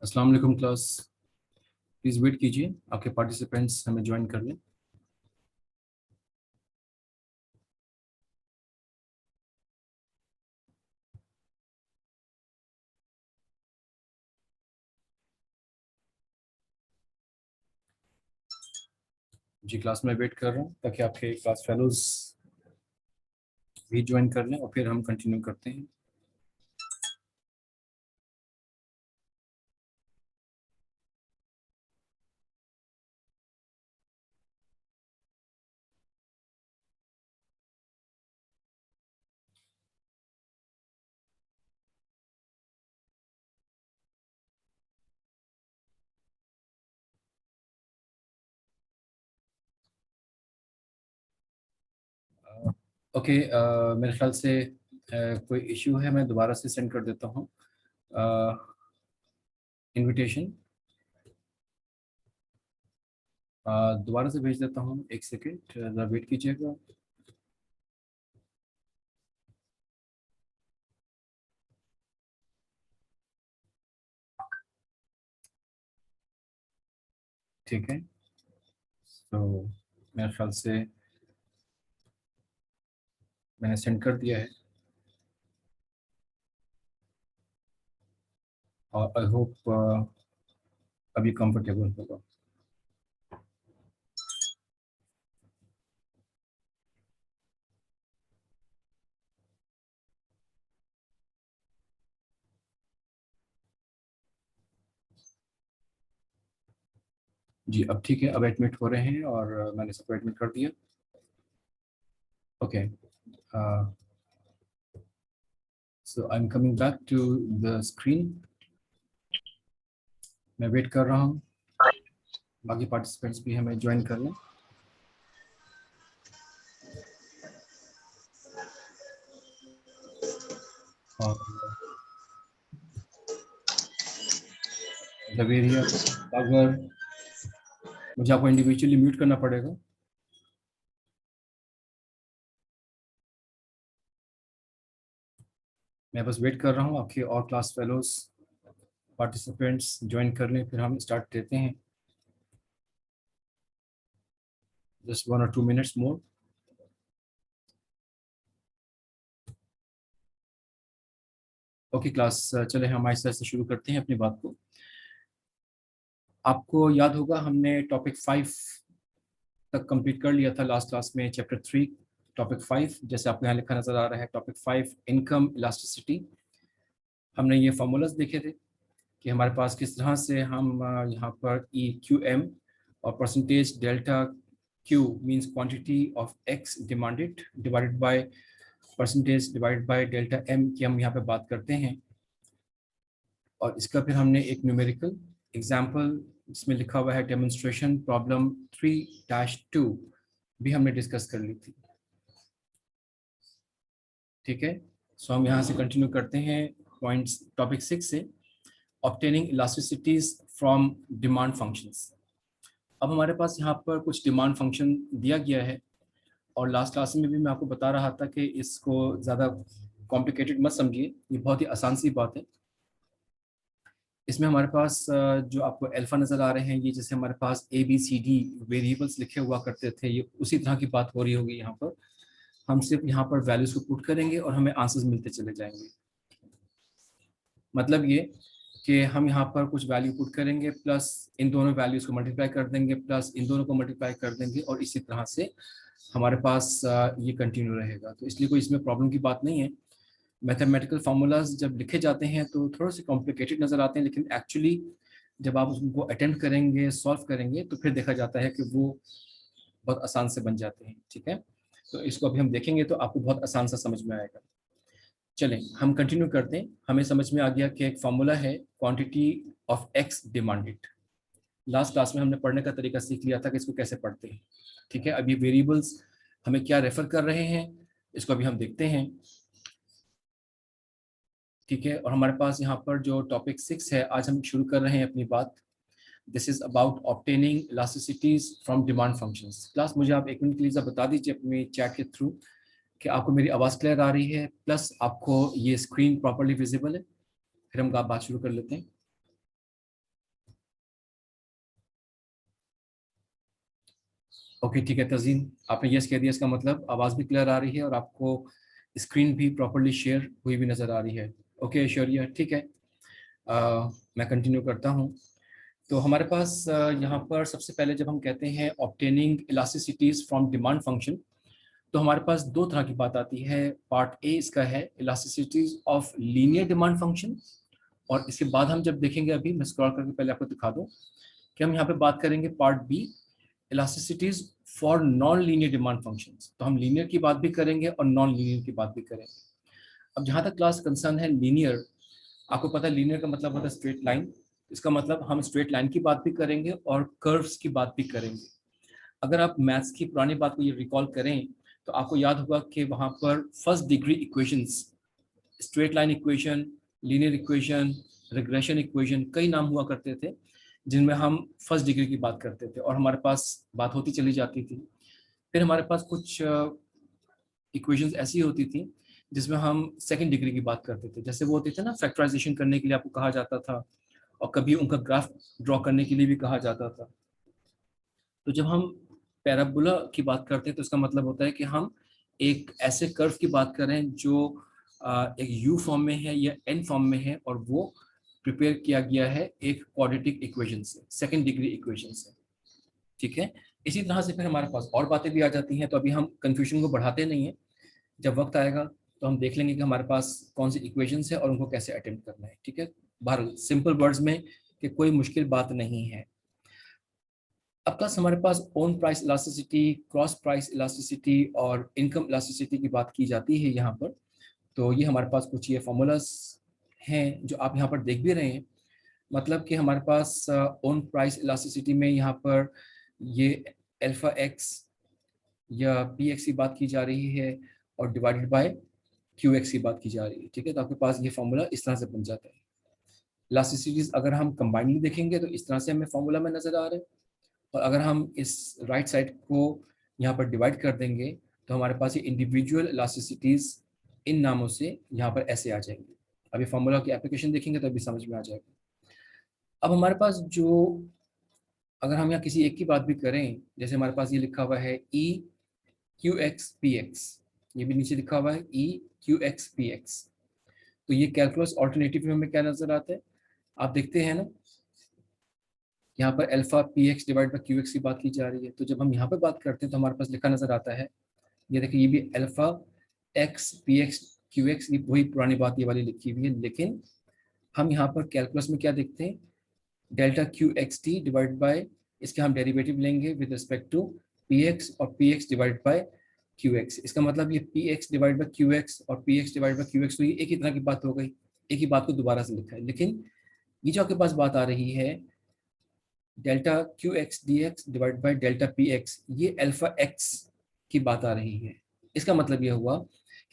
अस्सलाम वालेकुम class. Please wait कीजिए, आपके पार्टिसिपेंट्स हमें ज्वाइन कर लें। जी क्लास में वेट कर रहा हूँ ताकि आपके क्लास फेलोज भी ज्वाइन कर लें और फिर हम कंटिन्यू करते हैं। ओके, मेरे ख्याल से कोई इश्यू है, मैं दोबारा से सेंड कर देता हूँ इनविटेशन। दोबारा से भेज देता हूँ, एक सेकेंड ज़रा वेट कीजिएगा। ठीक है, तो मेरे ख्याल से मैंने सेंड कर दिया है और आई होप अभी कंफर्टेबल होगा। जी अब ठीक है, अब एडमिट हो रहे हैं और मैंने सबको एडमिट कर दिया। Okay, so I'm coming back to the screen। मैं वेट कर रहा हूँ, बाकी पार्टिसिपेंट्स भी हमें ज्वाइन कर लें। और जवेरिया, अगर मुझे आपको इंडिविजुअली म्यूट करना पड़ेगा। मैं बस वेट कर रहा हूँ आपके और क्लास फेलोज पार्टिसिपेंट्स ज्वाइन कर लें, फिर हम स्टार्ट देते हैं। Just 1 or 2 minutes more. Okay class, चले हम आहिस्ता आहिस्ता शुरू करते हैं अपनी बात को। आपको याद होगा हमने टॉपिक 5 तक कंप्लीट कर लिया था लास्ट क्लास में, चैप्टर 3 टॉपिक 5। जैसे आपको यहाँ लिखा नजर आ रहा है, टॉपिक 5 इनकम इलास्टिसिटी। हमने ये फार्मूलाज देखे थे कि हमारे पास किस तरह से हम यहाँ पर ई क्यू एम और percentage delta Q means quantity of X demanded divided by percentage divided by delta M की हम यहाँ पे बात करते हैं। और इसका फिर हमने एक न्यूमेरिकल एग्जाम्पल इसमें लिखा हुआ है डेमोन्स्ट्रेशन प्रॉब्लम 3-2 भी हमने डिस्कस कर ली थी। ठीक है, सो हम यहाँ से कंटिन्यू करते हैं पॉइंट्स टॉपिक 6 से, ऑब्टेनिंग इलास्टिसिटीज फ्रॉम डिमांड फंक्शंस। अब हमारे पास यहाँ पर कुछ डिमांड फंक्शन दिया गया है और लास्ट क्लास में भी मैं आपको बता रहा था कि इसको ज़्यादा कॉम्प्लिकेटेड मत समझिए, ये बहुत ही आसान सी बात है। इसमें हमारे पास जो आपको अल्फा नज़र आ रहे हैं, ये जैसे हमारे पास ABCD वेरिएबल्स लिखे हुआ करते थे, ये उसी तरह की बात हो रही होगी यहाँ पर। हम सिर्फ यहाँ पर वैल्यूज को पुट करेंगे और हमें आंसर्स मिलते चले जाएंगे। मतलब ये कि हम यहाँ पर कुछ वैल्यू पुट करेंगे, प्लस इन दोनों वैल्यूज को मल्टीप्लाई कर देंगे, प्लस इन दोनों को मल्टीप्लाई कर देंगे, और इसी तरह से हमारे पास ये कंटिन्यू रहेगा। तो इसलिए कोई इसमें प्रॉब्लम की बात नहीं है। मैथमेटिकल फार्मूलाज जब लिखे जाते हैं तो थोड़े से कॉम्प्लिकेटेड नज़र आते हैं, लेकिन एक्चुअली जब आप उनको अटेम्प्ट करेंगे, सॉल्व करेंगे, तो फिर देखा जाता है कि वो बहुत आसान से बन जाते हैं। ठीक है, तो इसको अभी हम देखेंगे तो आपको बहुत आसान सा समझ में आएगा। चलें हम कंटिन्यू करते हैं। हमें समझ में आ गया कि एक फार्मूला है quantity of X demanded. Last class में हमने पढ़ने का तरीका सीख लिया था कि इसको कैसे पढ़ते हैं। ठीक है, अब ये वेरिएबल्स हमें क्या रेफर कर रहे हैं, इसको अभी हम देखते हैं। ठीक है, और हमारे पास यहाँ पर जो टॉपिक 6 है, आज हम शुरू कर रहे हैं अपनी बात। This is about obtaining इलास्टिसिटीज from demand functions. Class मुझे आप 1 मिनट के लिए बता दीजिए अपने चैट के थ्रू कि आपको मेरी आवाज़ क्लियर आ रही है, प्लस आपको ये स्क्रीन प्रॉपर्ली विजिबल है। फिर हम बात शुरू कर लेते हैं। ओके ठीक है तजीन, आपने यस कह दिया, इसका मतलब आवाज़ भी क्लियर आ रही है और आपको स्क्रीन भी प्रॉपरली शेयर हुई भी नज़र आ रही है। ओके श्योरिया, ठीक है। मैं कंटिन्यू करता हूँ। तो हमारे पास यहाँ पर सबसे पहले जब हम कहते हैं ऑब्टेनिंग इलास्टिसिटीज फ्रॉम डिमांड फंक्शन, तो हमारे पास दो तरह की बात आती है। पार्ट ए इसका है इलास्टिसिटीज ऑफ लीनियर डिमांड फंक्शन, और इसके बाद हम जब देखेंगे, अभी मैं स्क्रॉल करके पहले आपको दिखा दूं कि हम यहाँ पे बात करेंगे part B, elasticities for non linear demand functions. तो हम लीनियर की बात भी करेंगे और नॉन लीनियर की बात भी करेंगे। अब जहाँ तक क्लास कंसर्न है लीनियर, आपको पता है लीनियर का मतलब होता है स्ट्रेट लाइन। इसका मतलब हम स्ट्रेट लाइन की बात भी करेंगे और कर्व्स की बात भी करेंगे। अगर आप मैथ्स की पुरानी बात को ये रिकॉल करें तो आपको याद होगा कि वहाँ पर first degree equations, straight line equation, linear equation, regression equation, कई नाम हुआ करते थे जिनमें हम फर्स्ट डिग्री की बात करते थे और हमारे पास बात होती चली जाती थी। फिर हमारे पास कुछ इक्वेशंस ऐसी होती थी जिसमें हम सेकंड डिग्री की बात करते थे। जैसे वो होते थे ना, फैक्टराइजेशन करने के लिए आपको कहा जाता था और कभी उनका ग्राफ ड्रॉ करने के लिए भी कहा जाता था। तो जब हम पैराबोला की बात करते हैं तो इसका मतलब होता है कि हम एक ऐसे कर्व की बात करें जो एक यू फॉर्म में है या एन फॉर्म में है और वो प्रिपेयर किया गया है एक क्वाड्रेटिक इक्वेशन से, सेकंड डिग्री इक्वेशन से। ठीक है, इसी तरह से फिर हमारे पास और बातें भी आ जाती हैं। तो अभी हम कंफ्यूजन को बढ़ाते नहीं हैं, जब वक्त आएगा तो हम देख लेंगे कि हमारे पास कौन सी इक्वेशंस है और उनको कैसे अटेम्प्ट करना है। ठीक है, बहरहाल सिंपल वर्ड्स में कि कोई मुश्किल बात नहीं है। अब क्लास हमारे पास own price elasticity, cross price elasticity और इनकम इलास्टिसिटी की बात की जाती है यहाँ पर। तो ये हमारे पास कुछ ये फॉर्मूलाज हैं जो आप यहाँ पर देख भी रहे हैं। मतलब कि हमारे पास ओन प्राइस इलास्टिसिटी में यहाँ पर ये अल्फा एक्स या पी एक्स की बात की जा रही है और डिवाइडेड बाय क्यू एक्स की बात की जा रही है। ठीक है, तो आपके पास ये फॉर्मूला इस तरह से बन जाता है। इलास्टिसिटीज अगर हम कंबाइनली देखेंगे तो इस तरह से हमें फॉर्मूला में नजर आ रहा है, और अगर हम इस राइट साइड को यहाँ पर डिवाइड कर देंगे तो हमारे पास ये इंडिविजुअल इलास्टिसिटीज इन नामों से यहाँ पर ऐसे आ जाएंगे। अभी फॉर्मूला की एप्लीकेशन देखेंगे तो अभी समझ में आ जाएगा। अब हमारे पास जो, अगर हम यहाँ किसी एक की बात भी करें, जैसे हमारे पास ये लिखा हुआ है E Q X P x, ये भी नीचे लिखा हुआ है E Q X P x. तो ये कैलकुलस ऑल्टरनेटिव में हमें क्या नजर आता है, आप देखते हैं ना, यहाँ पर alpha P X divide by Q x की बात की जा रही है। तो जब हम यहाँ पर बात करते हैं तो हमारे पास लिखा नजर आता है, ये देखिए ये भी alpha x P x Q x, ये वही पुरानी बात ये वाली लिखी हुई है। लेकिन हम यहाँ पर कैलकुलस में क्या देखते हैं, delta Q X T divide by, इसके हम डेरिवेटिव लेंगे with respect to P X और P X divide by Q X. इसका मतलब ये P X divide by Q X और P X divide by Q X, तो ये एक ही तरह की बात हो गई, एक ही बात को दोबारा से लिखा है। लेकिन ये जो आपके पास बात आ रही है delta Q X D x divide by delta P x, ये अल्फा एक्स की बात आ रही है। इसका मतलब ये हुआ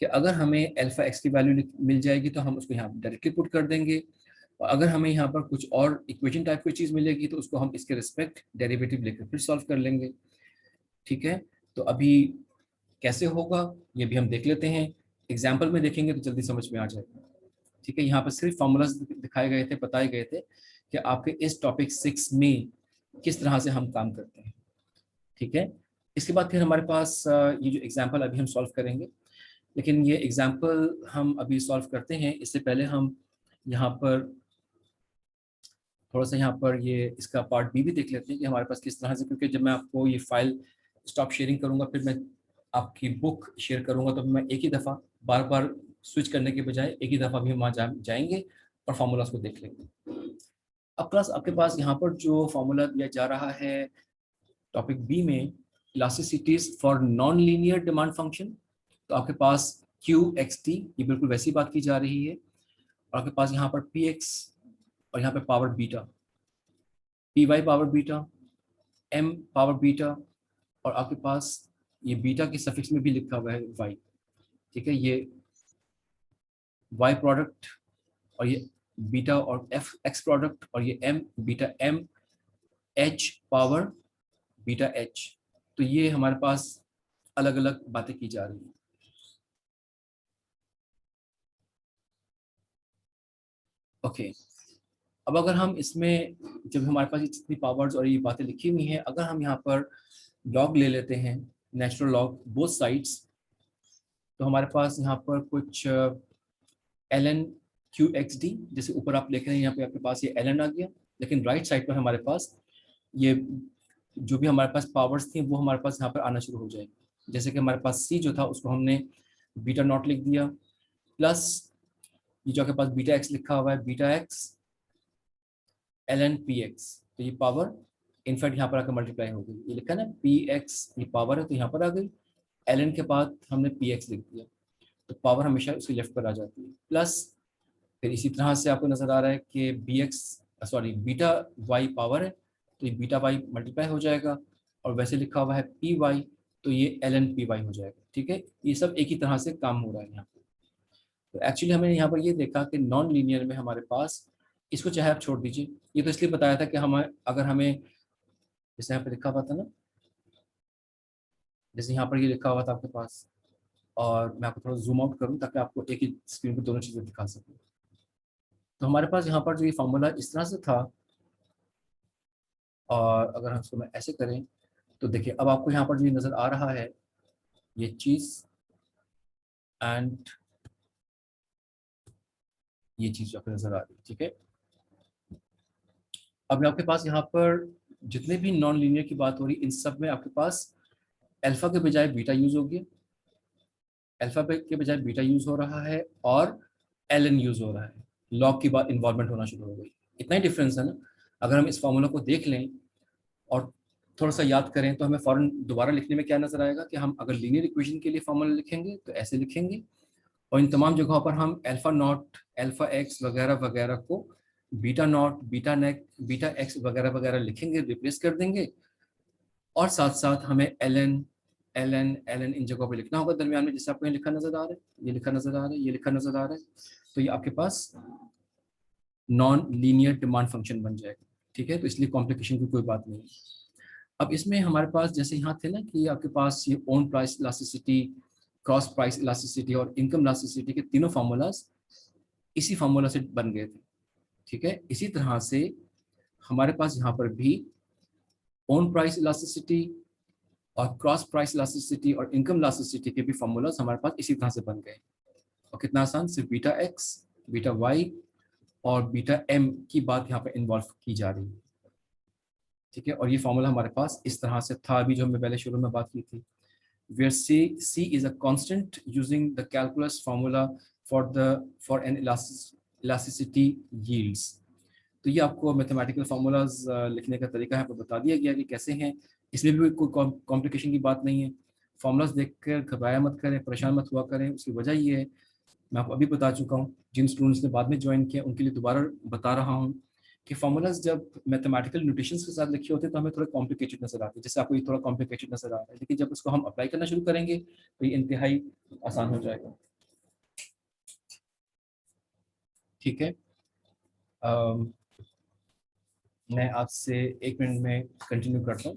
कि अगर हमें अल्फा एक्स की वैल्यू मिल जाएगी तो हम उसको यहाँ डायरेक्टली पुट कर देंगे, और अगर हमें यहाँ पर कुछ और इक्वेशन टाइप की चीज़ मिलेगी तो उसको हम इसके रिस्पेक्ट डेरिवेटिव लेकर फिर सॉल्व कर लेंगे। ठीक है, तो अभी कैसे होगा ये भी हम देख लेते हैं, एग्जाम्पल में देखेंगे तो जल्दी समझ में आ जाएगा। ठीक है, यहाँ पर सिर्फ फॉर्मूलाज दिखाए गए थे, बताए गए थे कि आपके इस टॉपिक 6 में किस तरह से हम काम करते हैं। ठीक है, इसके बाद फिर हमारे पास ये जो एग्जाम्पल अभी हम सॉल्व करेंगे, लेकिन ये एग्जाम्पल हम अभी सॉल्व करते हैं इससे पहले हम यहाँ पर थोड़ा सा यहाँ पर ये इसका पार्ट बी भी देख लेते हैं कि हमारे पास किस तरह से, क्योंकि जब मैं आपको ये फाइल स्टॉप शेयरिंग करूँगा फिर मैं आपकी बुक शेयर करूँगा तो मैं एक ही दफ़ा बार बार स्विच करने के बजाय एक ही दफ़ा भी हम वहाँ जाएंगे और फार्मूलाज को देख लेंगे। अब क्लास आपके पास यहाँ पर जो फार्मूला दिया जा रहा है टॉपिक बी में, इलास्टिसिटीज for non linear demand function, तो आपके पास क्यू एक्स टी, ये बिल्कुल वैसी बात की जा रही है, और आपके पास यहाँ पर पी एक्स और यहाँ पे power beta, P Y power beta, M power beta, और आपके पास ये बीटा के सफिक्स में भी लिखा हुआ है वाई। ठीक है, ये वाई प्रोडक्ट और ये बीटा और एफ एक्स प्रोडक्ट, और ये M beta M H power beta H. तो ये हमारे पास अलग अलग बातें की जा रही हैं। ओके, अब अगर हम इसमें, जब हमारे पास ये जितनी पावर्स और ये बातें लिखी हुई हैं, अगर हम यहाँ पर लॉग ले लेते हैं, नेचुरल लॉग बोथ साइड्स, तो हमारे पास यहाँ पर कुछ ln QXD, जैसे ऊपर आप देख रहे हैं यहाँ पे आपके पास ये ln आ गया, लेकिन राइट साइड पर हमारे पास ये जो भी हमारे पास पावर्स थी वो हमारे पास यहाँ पर आना शुरू हो जाएगी। जैसे कि हमारे पास C जो था उसको हमने बीटा नॉट लिख दिया, प्लस ये जो आपके पास बीटा एक्स लिखा हुआ है, बीटा एक्स ln px, तो ये पावर इनफैक्ट यहाँ पर आकर मल्टीप्लाई हो गई, ये लिखा ना px, ये पावर है तो यहाँ पर आ गई, ln के बाद हमने px लिख दिया, तो पावर हमेशा उसकी लेफ्ट पर आ जाती है, प्लस फिर इसी तरह से आपको नजर आ रहा है कि बीटा वाई पावर है, तो ये बीटा वाई मल्टीप्लाई हो जाएगा, और वैसे लिखा हुआ है पी वाई, तो ये ln पी वाई हो जाएगा। ठीक है, ये सब एक ही तरह से काम हो रहा है यहाँ पे। तो एक्चुअली हमने यहाँ पर ये देखा कि नॉन लीनियर में हमारे पास, इसको चाहे आप छोड़ दीजिए, ये तो इसलिए बताया था कि हम अगर हमें, जैसे यहाँ पे लिखा हुआ था ना, जैसे यहाँ पर ये लिखा हुआ था आपके पास, और मैं आपको थोड़ा जूम आउट करूँ ताकि आपको एक ही स्क्रीन पर दोनों चीज़ें दिखा सकूँ। तो हमारे पास यहाँ पर जो ये फॉर्मूला इस तरह से था, और अगर हम इसको मैं ऐसे करें तो देखिए अब आपको यहाँ पर जो नज़र आ रहा है ये चीज़, एंड ये चीज़ आपको नज़र आ रही है। ठीक है, अब आपके पास यहाँ पर जितने भी नॉन लीनियर की बात हो रही, इन सब में आपके पास अल्फा के बजाय बीटा यूज हो गया, अल्फा के बजाय बीटा यूज हो रहा है, और ln यूज हो रहा है, लॉग की बात इन्वॉल्वमेंट होना शुरू हो गई। इतना ही डिफरेंस है ना। अगर हम इस फॉर्मूला को देख लें और थोड़ा सा याद करें तो हमें फौरन दोबारा लिखने में क्या नजर आएगा कि हम अगर लीनियर इक्वेशन के लिए फॉर्मूला लिखेंगे तो ऐसे लिखेंगे, और इन तमाम जगहों पर हम अल्फा नॉट, अल्फा एक्स वगैरह वगैरह को beta not, beta neck, beta x वगैरह वगैरह लिखेंगे, रिप्लेस कर देंगे, और साथ साथ हमें एल एन इन जगहों पे लिखना होगा दरमियान में, जैसे आपको ये लिखा नजर आ रहा है, ये लिखा नजर आ रहा है, ये लिखा नजर आ रहा है, तो ये आपके पास नॉन लीनियर डिमांड फंक्शन बन जाएगा। ठीक है, तो इसलिए कॉम्प्लिकेशन की कोई बात नहीं। अब इसमें हमारे पास जैसे यहाँ थे ना कि आपके पास ये own price elasticity, cross price elasticity और इनकम इलास्टिसिटी के तीनों फार्मूलाज इसी फार्मूला से बन गए थे। ठीक है, इसी तरह से हमारे पास यहाँ पर भी ओन प्राइस इलास्टिसिटी और क्रॉस प्राइस इलास्टिसिटी और इनकम इलास्टिसिटी के भी फार्मूलाज हमारे पास इसी तरह से बन गए। और कितना आसान, सिर्फ बीटा एक्स, बीटा वाई और बीटा एम की बात यहाँ पर इन्वॉल्व की जा रही है। ठीक है, और ये फार्मूला हमारे पास इस तरह से था अभी जो हमने पहले शुरू में बात की थी, where C is a constant using the calculus formula for an elasticity yields। तो ये आपको मैथमेटिकल फार्मूलाज लिखने का तरीका है, आपको बता दिया गया कि कैसे हैं, इसमें भी कोई कॉम्प्लिकेशन की बात नहीं है। फार्मूलाज देखकर घबराया मत करें, परेशान मत हुआ करें, उसकी वजह ये है, मैं आपको अभी बता चुका हूँ, जिन स्टूडेंट्स ने बाद में ज्वाइन किया उनके लिए दोबारा बता रहा हूँ कि फार्मूलाज जब मैथमेटिकल नोटेशंस के साथ लिखे होते हैं तो हमें थोड़ा कॉम्प्लिकेटेड नजर आते हैं, जैसे आपको ये थोड़ा कॉम्प्लिकेटेड नजर आ रहा है, लेकिन जब उसको हम अप्लाई करना शुरू करेंगे तो ये इंतहाई आसान हो जाएगा। ठीक है, मैं आपसे 1 मिनट में कंटिन्यू करता हूँ।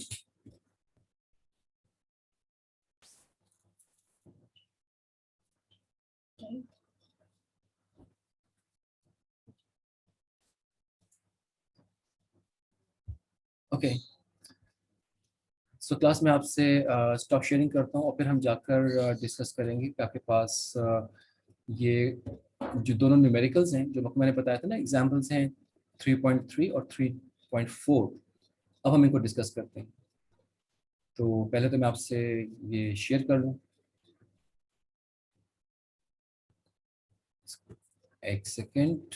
ओके, सो क्लास में आपसे स्टॉप शेयरिंग करता हूँ और फिर हम जाकर डिस्कस करेंगे कि आपके पास ये जो दोनों न्यूमेरिकल्स हैं जो मैंने बताया था ना, एग्जांपल्स हैं 3.3 और 3.4, अब हम इनको डिस्कस करते हैं। तो पहले तो मैं आपसे ये शेयर कर लूँ, एक सेकेंड।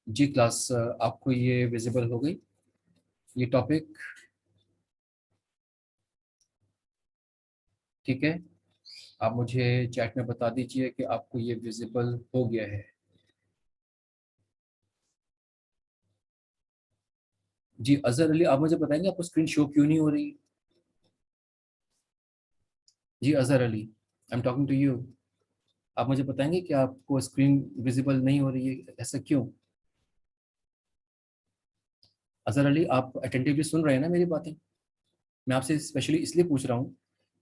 जी क्लास, आपको ये विजिबल हो गई ये टॉपिक? ठीक है, आप मुझे चैट में बता दीजिए कि आपको ये विजिबल हो गया है। जी अजहर अली, आप मुझे बताएंगे आपको स्क्रीन शो क्यों नहीं हो रही? जी Azhar Ali, I am talking to you, आप मुझे बताएंगे कि आपको स्क्रीन विजिबल नहीं हो रही है, ऐसा क्यों? अजहर अली, आप अटेंटिवली सुन रहे हैं ना मेरी बातें? मैं आपसे स्पेशली इसलिए पूछ रहा हूँ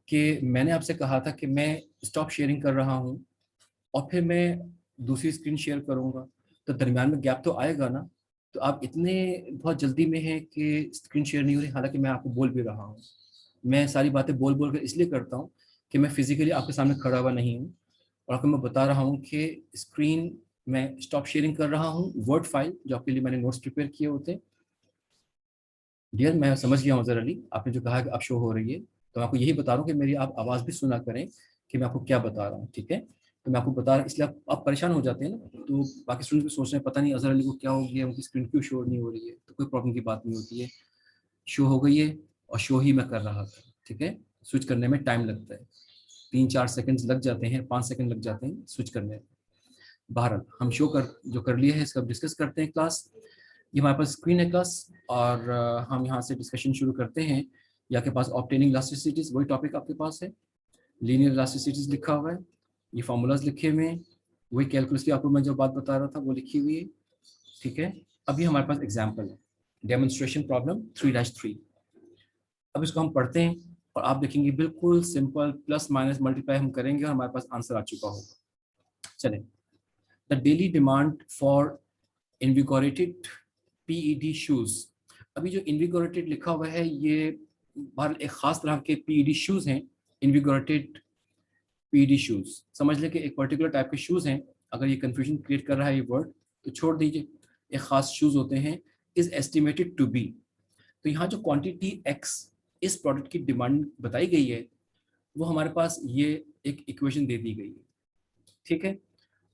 कि मैंने आपसे कहा था कि मैं स्टॉप शेयरिंग कर रहा हूँ और फिर मैं दूसरी स्क्रीन शेयर करूँगा, तो दरमियान में गैप तो आएगा ना। तो आप इतने बहुत जल्दी में हैं कि स्क्रीन शेयर नहीं हो रही, हालांकि मैं आपको बोल भी रहा हूँ। मैं सारी बातें बोल बोल कर इसलिए करता हूँ कि मैं फिजिकली आपके सामने खड़ा हुआ नहीं हूँ, और आपको मैं बता रहा हूँ कि स्क्रीन मैं स्टॉप शेयरिंग कर रहा हूँ। वर्ड फाइल जो आपके लिए मैंने नोट्स प्रिपेयर किए होते हैं। डियर, मैं समझ गया हूँ ज़रा अली, आपने जो कहा कि अब शो हो रही है, तो मैं आपको यही बता रहा हूँ कि मेरी आप आवाज़ भी सुना करें कि मैं आपको क्या बता रहा हूँ, ठीक है। तो मैं आपको बता रहा, इसलिए आप परेशान हो जाते हैं ना, तो बाकी स्टूडेंट भी सोच रहे हैं पता नहीं अजहर अली को क्या हो गया, उनकी स्क्रीन क्यों शो नहीं हो रही है। तो कोई प्रॉब्लम की बात नहीं होती है, शो हो गई है और शो ही मैं कर रहा था, ठीक है। स्विच करने में टाइम लगता है, 3-4 सेकंड लग जाते हैं, 5 सेकंड लग जाते हैं स्विच करने में। बहरहाल हम शो कर जो कर लिए है इसका डिस्कस करते हैं क्लास। ये हमारे पास स्क्रीन है क्लास, और हम यहाँ से डिस्कशन शुरू करते हैं। ये आपके पास ऑब्टेनिंग इलास्टिसिटीज, वही टॉपिक आपके पास है। लीनियर इलास्टिसिटीज लिखा हुआ है, ये फार्मूलाज लिखे हुए हैं, वही कैलकुलस की आपको मैं जो बात बता रहा था वो लिखी हुई है, ठीक है। अभी हमारे पास एग्जाम्पल है, डेमोन्स्ट्रेशन प्रॉब्लम 3-3। अब इसको हम पढ़ते हैं और आप देखेंगे बिल्कुल सिंपल, प्लस माइनस मल्टीप्लाई हम करेंगे और हमारे पास आंसर आ चुका होगा। चलें। The daily demand for invigorated PED shoes. अभी जो इनविगोरेटेड लिखा हुआ है ये बाहर एक खास तरह के पीईडी शूज हैं। इनविगोरेटेड पीईडी शूज समझ लें कि एक पर्टिकुलर टाइप के शूज हैं। अगर ये कंफ्यूजन क्रिएट कर रहा है ये वर्ड तो छोड़ दीजिए। एक खास शूज होते हैं, इज एस्टिमेटेड टू बी। तो यहाँ जो क्वांटिटी एक्स इस प्रोडक्ट की डिमांड बताई गई है, वो हमारे पास ये एक इक्वेशन दे दी गई है, ठीक है।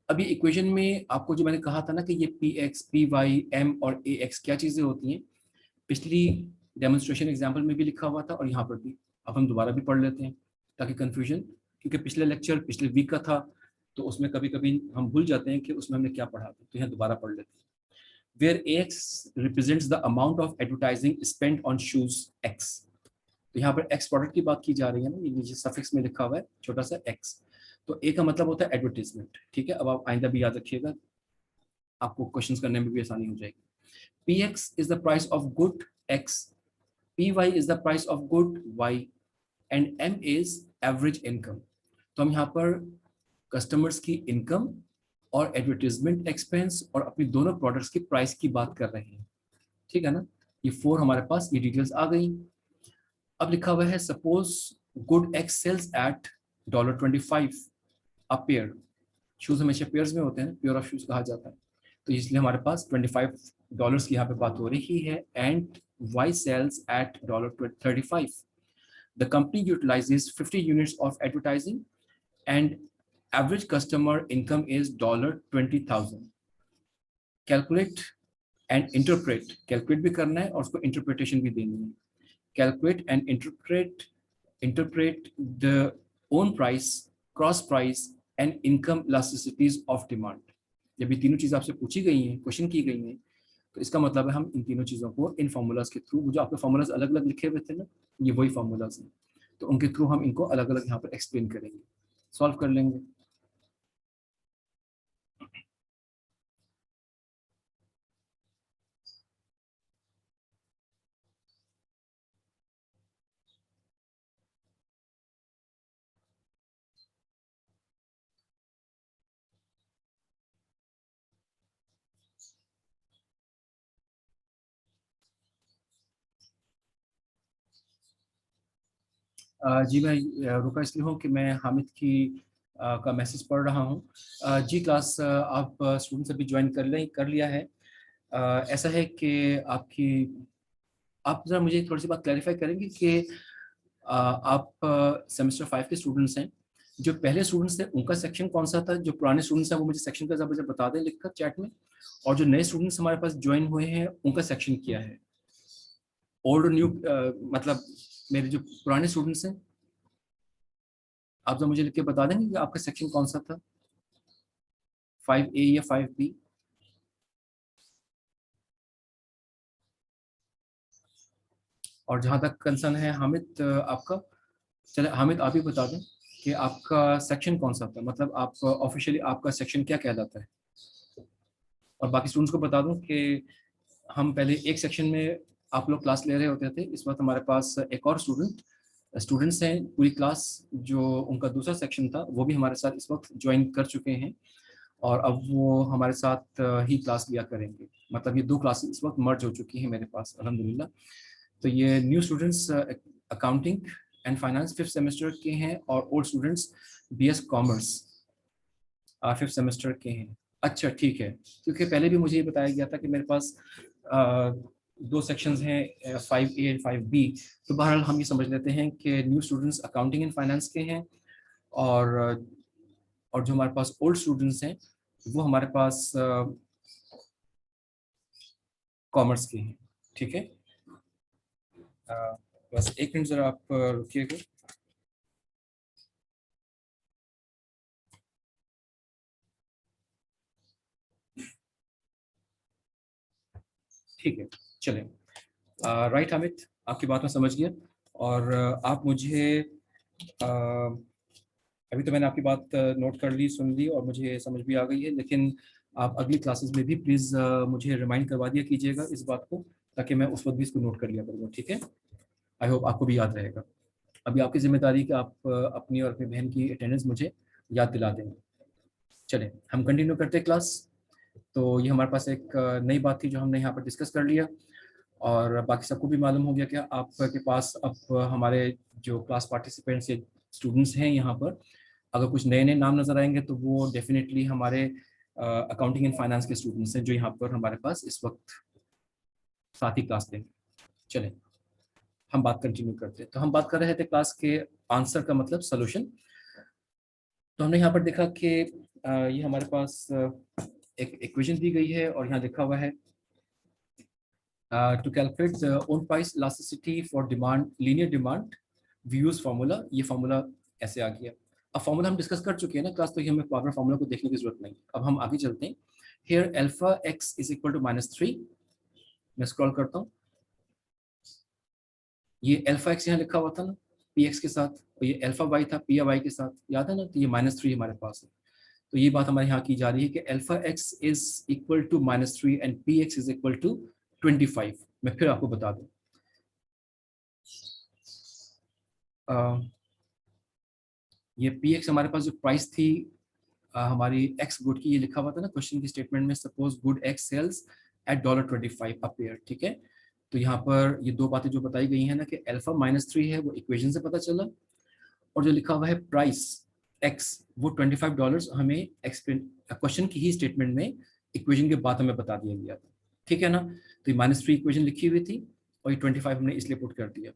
अभी इक्वेशन में आपको जो मैंने कहा था ना कि ये P X, P Y, M और ए एक्स क्या चीज़ें होती हैं, पिछली डेमोन्स्ट्रेशन एग्जाम्पल में भी लिखा हुआ था और यहाँ पर भी। अब हम दोबारा भी पढ़ लेते हैं ताकि कंफ्यूजन, क्योंकि पिछले लेक्चर पिछले वीक का था तो उसमें कभी कभी हम भूल जाते हैं कि उसमें हमने क्या पढ़ा था, तो यहाँ दोबारा पढ़ लेते हैं। Where X represents the amount of advertising spend on shoes X. तो यहाँ पर एक्स प्रोडक्ट की बात की जा रही है ना, ये नीचे सफिक्स में लिखा हुआ है छोटा सा एक्स। तो ए का मतलब होता है एडवर्टीजमेंट, ठीक है। अब आप आइंदा भी याद रखिएगा, आपको क्वेश्चंस करने में भी आसानी हो जाएगी। P X is the price of good X, P Y is the price of good Y, and M is average income. तो हम यहाँ पर कस्टमर्स की इनकम और एडवर्टीजमेंट एक्सपेंस और अपनी दोनों प्रोडक्ट्स की प्राइस की बात कर रहे हैं, ठीक है ना। ये 4 हमारे पास ये डिटेल्स आ गई। अब लिखा हुआ है suppose good X sells at $25 a pair. Shoes हमेशा पेयर्स में होते हैं, पेयर ऑफ शूज कहा जाता है, तो इसलिए हमारे पास $25 की यहाँ पे बात हो रही है। And Y sells at $35। The company utilises 50 units of advertising and average customer income is $20,000। Calculate and interpret, calculate भी करना है और उसको इंटरप्रिटेशन भी देनी है। Calculate and interpret the own price, cross price and income elasticities of demand। जब ये तीनों चीज़ें आपसे पूछी गई हैं, क्वेश्चन की गई हैं, तो इसका मतलब है हम इन तीनों चीज़ों को इन फार्मूलाज के थ्रू, जो आपके फार्मूलाज अलग अलग लिखे हुए थे ना, ये वही फार्मूलाज हैं, तो उनके थ्रू हम इनको अलग अलग यहाँ पर एक्सप्लेन करेंगे, सॉल्व कर लेंगे। जी मैं रुका इसलिए हूँ कि मैं हामिद की का मैसेज पढ़ रहा हूँ। जी क्लास आप स्टूडेंट्स अभी ज्वाइन कर लिया है। ऐसा है कि आपकी, आप ज़रा मुझे थोड़ी सी बात क्लैरिफाई करेंगे कि आप सेमेस्टर 5 के स्टूडेंट्स हैं। जो पहले स्टूडेंट्स थे उनका सेक्शन कौन सा था, जो पुराने स्टूडेंट्स हैं वो मुझे सेक्शन का मुझे बता दें लिखकर चैट में, और जो नए स्टूडेंट्स हमारे पास ज्वाइन हुए हैं उनका सेक्शन क्या है। ओल्ड और न्यू मतलब मेरे जो पुराने स्टूडेंट्स हैं, आप जो मुझे लिख के बता देंगे कि आपका सेक्शन कौन सा था, 5A या 5B। और जहाँ तक कंसर्न है हामिद आपका, चले हामिद आप ही बता दें कि आपका सेक्शन कौन सा था, मतलब आप ऑफिशियली आपका सेक्शन क्या कहलाता है। और बाकी स्टूडेंट्स को बता दूं कि हम पहले एक सेक्शन में आप लोग क्लास ले रहे होते थे, इस वक्त हमारे पास एक और स्टूडेंट्स हैं पूरी क्लास, जो उनका दूसरा सेक्शन था वो भी हमारे साथ इस वक्त ज्वाइन कर चुके हैं। और अब वो हमारे साथ ही क्लास लिया करेंगे। मतलब ये 2 क्लासेस इस वक्त मर्ज हो चुकी हैं मेरे पास अल्हम्दुलिल्लाह। तो ये new students accounting and finance 5th semester के हैं, और old students BS commerce 5th semester के हैं। अच्छा ठीक है, क्योंकि पहले भी मुझे ये बताया गया था कि मेरे पास 2 सेक्शंस हैं, 5A एंड 5B। तो बहरहाल हम ये समझ लेते हैं कि new students accounting and finance के हैं, और और जो हमारे पास ओल्ड स्टूडेंट्स हैं वो हमारे पास कॉमर्स के हैं। ठीक है, बस एक मिनट ज़रा आप रुकिएगा। ठीक है, चलें। राइट हामिद, आपकी बात मैं समझ गया, और आप मुझे अभी तो मैंने आपकी बात नोट कर ली, सुन ली, और मुझे समझ भी आ गई है, लेकिन आप अगली क्लासेस में भी प्लीज़ मुझे रिमाइंड करवा दिया कीजिएगा इस बात को, ताकि मैं उस वक्त भी इसको नोट कर लिया करूँगा। ठीक है, आई होप आपको भी याद रहेगा। अभी आपकी जिम्मेदारी है कि आप अपनी और अपनी बहन की अटेंडेंस मुझे याद दिला देंगे। चलें, हम कंटिन्यू करते हैं क्लास। तो ये हमारे पास एक नई बात थी जो हमने यहाँ पर डिस्कस कर लिया, और बाकी सबको भी मालूम हो गया कि आपके पास अब हमारे जो क्लास पार्टिसिपेंट्स या स्टूडेंट्स हैं यहाँ पर, अगर कुछ नए नए नाम नज़र आएंगे तो वो डेफिनेटली हमारे अकाउंटिंग एंड फाइनेंस के स्टूडेंट्स हैं जो यहाँ पर हमारे पास इस वक्त साथ ही क्लास लेंगे। चलें, हम बात कंटिन्यू करते हैं। तो हम बात कर रहे थे क्लास के आंसर का मतलब सोल्यूशन। तो हमने यहाँ पर देखा कि ये हमारे पास एक इक्वेशन दी गई है, और यहाँ लिखा हुआ है to calculate the own price elasticity for demand, linear demand, we use formula. ये फार्मूला ऐसे आ गया। अब फार्मूला हम डिस्कस कर चुके हैं ना क्लास, तो ये हमें बार बार फार्मूला को देखने की जरूरत नहीं। अब हम आगे चलते हैं। Here alpha X is equal to -3। मैं स्क्रॉल करता हूँ, ये अल्फा एक्स यहाँ लिखा हुआ था ना पी एक्स के साथ, और ये अल्फा वाई था पी वाई के साथ, याद है ना। तो ये -3 हमारे पास है। तो ये बात हमारे यहाँ की जा रही है कि alpha X is equal to -3 and P X is equal to 25। मैं फिर आपको बता दूं, ये पी एक्स हमारे पास जो प्राइस थी हमारी एक्स गुड की, ये लिखा हुआ था ना क्वेश्चन की स्टेटमेंट में, suppose good X sells at $25 a pair. ठीक है, तो यहाँ पर ये 2 बातें जो बताई गई हैं ना, कि अल्फा -3 है वो इक्वेशन से पता चला, और जो लिखा हुआ है प्राइस एक्स वो $25 हमें क्वेश्चन की ही स्टेटमेंट में इक्वेशन के बाद हमें बता दिया गया था। ठीक है ना, तो ये -3 इक्वेशन लिखी हुई थी, और ये 25 हमने इसलिए पुट कर दिया।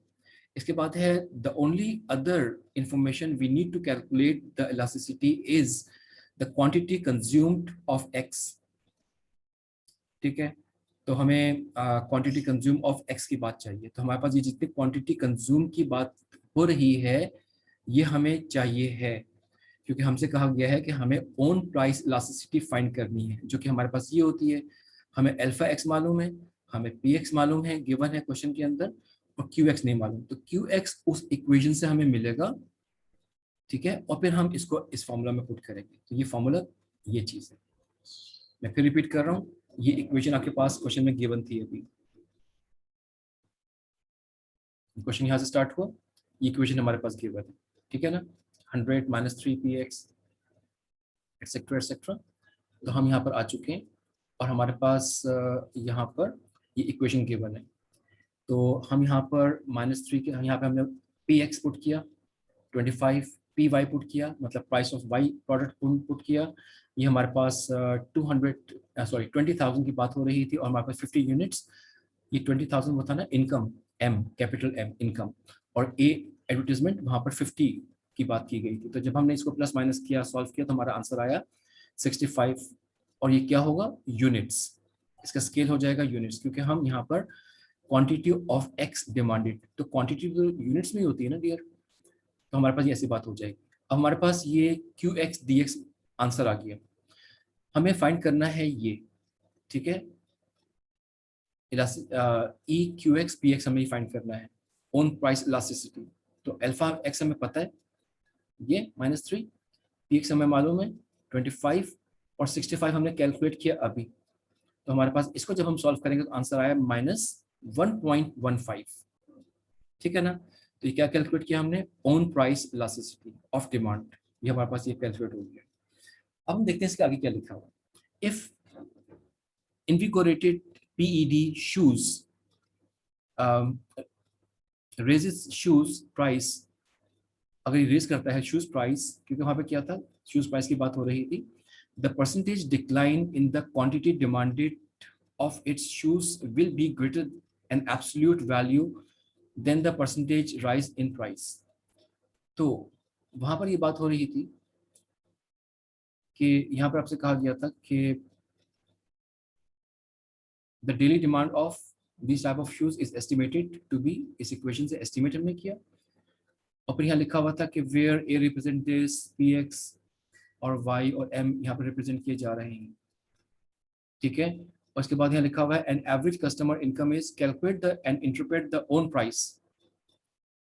इसके बाद है the only other information we need to calculate the elasticity is the quantity consumed of X. ठीक है, तो हमें क्वांटिटी कंज्यूम ऑफ एक्स की बात चाहिए। तो हमारे पास ये जितनी क्वांटिटी कंज्यूम की बात हो रही है ये हमें चाहिए है, क्योंकि हमसे कहा गया है कि हमें ओन प्राइस इलास्टिसिटी फाइंड करनी है, जो कि हमारे पास ये होती है। हमें अल्फा एक्स मालूम है, हमें पी एक्स मालूम है, गिवन है क्वेश्चन के अंदर, और क्यू एक्स नहीं मालूम। तो क्यू एक्स उस इक्वेशन से हमें मिलेगा। ठीक है, और फिर हम इसको इस फॉर्मूला में पुट करेंगे। तो ये फॉर्मूला ये चीज़ है। मैं फिर रिपीट कर रहा हूँ, ये इक्वेशन आपके पास क्वेश्चन में गिवन थी अभी। क्वेश्चन यहाँ से स्टार्ट हुआ, ये इक्वेशन हमारे पास गिवन है। ठीक है ना, 100 -3 पी एक्स एक्सेट्रा एक्सेट्रा। तो हम यहाँ पर आ चुके हैं, और हमारे पास यहाँ पर ये इक्वेशन गिवन है। तो हम यहाँ पर -3 के यहाँ पे हमने पी एक्स पुट किया, 25 पी वाई पुट किया, मतलब price of Y product put किया। ये हमारे पास 20,000 की बात हो रही थी, और हमारे पास 50 यूनिट्स। ये 20,000 वो था ना income, M capital M income, और ए एडवर्टीजमेंट, वहाँ पर 50 की बात की गई थी। तो जब हमने इसको प्लस माइनस किया, सॉल्व किया, तो हमारा आंसर आया 65। और ये क्या होगा, यूनिट्स। इसका स्केल हो जाएगा यूनिट्स, क्योंकि हम यहाँ पर क्वांटिटी ऑफ एक्स डिमांडेड, तो क्वांटिटी तो यूनिट्स में ही होती है ना डियर। तो हमारे पास ये ऐसी बात हो जाएगी। अब हमारे पास ये Q X D X answer आ गया, हमें फाइंड करना है ये। ठीक है, E Q X P X हमें फाइंड करना है, ओन प्राइस इलास्टिसिटी। तो अल्फा एक्स हमें पता है ये -3, पी एक्स हमें मालूम है 25, और 65 हमने कैलकुलेट किया अभी। तो हमारे पास इसको जब हम सॉल्व करेंगे तो आंसर आया -1.15। ठीक है ना, तो ये क्या कैलकुलेट किया हमने, own price elasticity of demand. ये हमारे पास ये कैलकुलेट हो गया। अब हम देखते हैं इसके आगे क्या लिखा हुआ। If invigorated PED shoes raises shoes price, अगर रेज करता है शूज प्राइस, क्योंकि वहां पे क्या था, शूज प्राइस की बात हो रही थी, the percentage decline in the quantity demanded of its shoes will be greater an absolute value than the percentage rise in price। तो वहां पर ये बात हो रही थी कि यहाँ पर आपसे कहा गया था कि the daily demand of these type of shoes is estimated to be, इस इक्वेशन से एस्टिमेट हमने किया, और फिर यहाँ लिखा हुआ था कि where a represent this, px और y और m यहाँ पर रिप्रेजेंट किए जा रहे हैं, ठीक है। और उसके बाद यहाँ लिखा हुआ है an average customer income is calculate the end interpret the own price,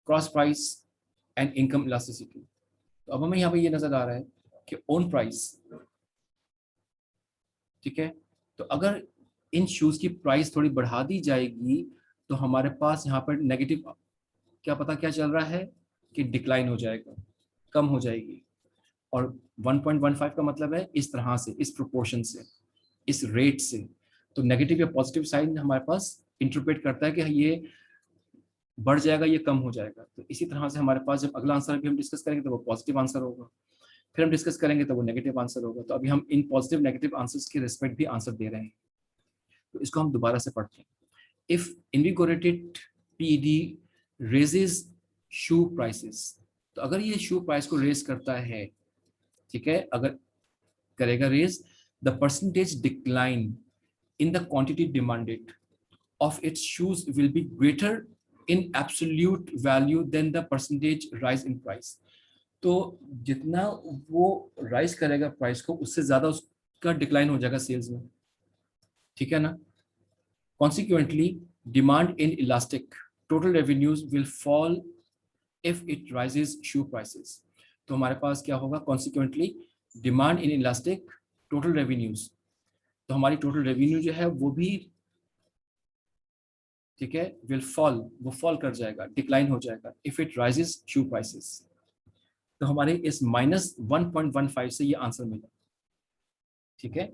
cross price and income elasticity. तो अब हमें यहाँ पे ये नजर आ रहा है कि ओन प्राइस, ठीक है, तो अगर इन शूज की प्राइस थोड़ी बढ़ा दी जाएगी तो हमारे पास यहाँ पर नेगेटिव क्या पता क्या चल रहा है कि डिक्लाइन हो जाएगा, कम हो जाएगी। और 1.15 का मतलब है इस तरह से, इस प्रोपोर्शन से, इस रेट से। तो नेगेटिव या पॉजिटिव साइन हमारे पास इंटरप्रेट करता है कि ये बढ़ जाएगा, ये कम हो जाएगा। तो इसी तरह से हमारे पास जब अगला आंसर भी हम डिस्कस करेंगे तो वो पॉजिटिव आंसर होगा, फिर हम डिस्कस करेंगे तो वो नेगेटिव आंसर होगा। तो अभी हम इन पॉजिटिव नेगेटिव आंसर्स के रिस्पेक्ट भी आंसर दे रहे हैं। तो इसको हम दोबारा से पढ़ते हैं। If invigorated PD raises shoe prices, तो अगर ये शू प्राइस को रेज करता है, ठीक है, अगर करेगा raise, the percentage decline in the quantity demanded of its shoes will be greater in absolute value than the percentage rise in price। तो जितना वो राइज करेगा प्राइस को, उससे ज्यादा उसका डिक्लाइन हो जाएगा सेल्स में, ठीक है ना। Consequently, demand in elastic total revenues will fall if it rises shoe prices। तो हमारे पास क्या होगा, consequently demand in elastic total revenues, तो हमारी टोटल रेवेन्यू जो है वो भी, ठीक है, विल फॉल, वो फॉल कर जाएगा, डिक्लाइन हो जाएगा if it rises shoe prices. तो हमारे इस -1.15 से ये आंसर मिला, ठीक है।